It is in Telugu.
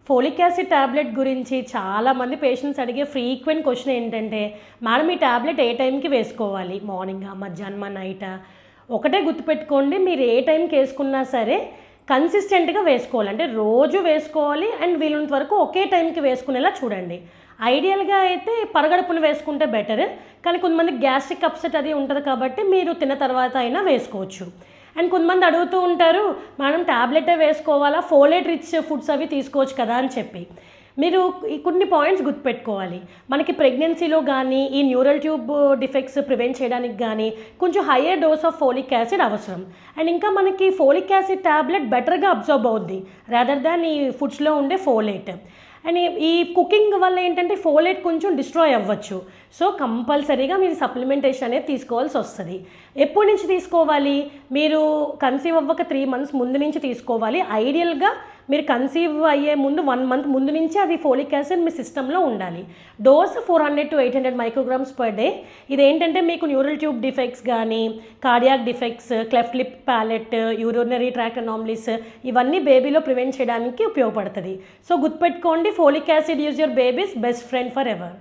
ఫోలిక్ యాసిడ్ ట్యాబ్లెట్ గురించి చాలామంది పేషెంట్స్ అడిగే ఫ్రీక్వెంట్ క్వశ్చన్ ఏంటంటే, మేడం ఈ ట్యాబ్లెట్ ఏ టైంకి వేసుకోవాలి? మార్నింగా, మధ్యాహ్నమా, నైటా? ఒకటే గుర్తుపెట్టుకోండి, మీరు ఏ టైంకి వేసుకున్నా సరే కన్సిస్టెంట్గా వేసుకోవాలి. అంటే రోజు వేసుకోవాలి అండ్ వీలున్నంత వరకు ఒకే టైంకి వేసుకునేలా చూడండి. ఐడియల్గా అయితే పరగడుపున వేసుకుంటే బెటర్, కానీ కొంతమంది గ్యాస్ట్రిక్ అప్సెట్ అది ఉంటుంది కాబట్టి మీరు తిన్న తర్వాత అయినా వేసుకోవచ్చు. అండ్ కొంతమంది అడుగుతూ ఉంటారు, మేడం ట్యాబ్లెటే వేసుకోవాలా, ఫోలేట్ రిచ్ ఫుడ్స్ అవి తీసుకోవచ్చు కదా అని చెప్పి. మీరు కొన్ని పాయింట్స్ గుర్తుపెట్టుకోవాలి. మనకి ప్రెగ్నెన్సీలో కానీ ఈ న్యూరల్ ట్యూబ్ డిఫెక్ట్స్ ప్రివెంట్ చేయడానికి కానీ కొంచెం higher dose of folic acid అవసరం. అండ్ ఇంకా మనకి ఫోలిక్ యాసిడ్ ట్యాబ్లెట్ బెటర్గా అబ్జర్వ్ అవుద్ది రాదర్ దాన్ ఈ ఫుడ్స్లో ఉండే ఫోలేట్. అండ్ ఈ కుకింగ్ వల్ల ఏంటంటే ఫోలేట్ కొంచెం డిస్ట్రాయ్ అవ్వచ్చు. సో కంపల్సరీగా మీరు సప్లిమెంటేషన్ అనేది తీసుకోవాల్సి వస్తుంది. ఎప్పటి నుంచి తీసుకోవాలి? మీరు కన్సీవ్ అవ్వక 3 months ముందు నుంచి తీసుకోవాలి. ఐడియల్గా మీరు కన్సీవ్ అయ్యే ముందు 1 month ముందు నుంచి అది ఫోలిక్ యాసిడ్ మీ సిస్టంలో ఉండాలి. Dose 400 to 800 micrograms per day. ఇదేంటంటే మీకు న్యూరల్ ట్యూబ్ డిఫెక్ట్స్ కానీ, cardiac defects, cleft lip palate, urinary tract anomalies ఇవన్నీ బేబీలో ప్రివెంట్ చేయడానికి ఉపయోగపడుతుంది. సో గుర్తుపెట్టుకోండి, folic acid is your baby's best friend for ever.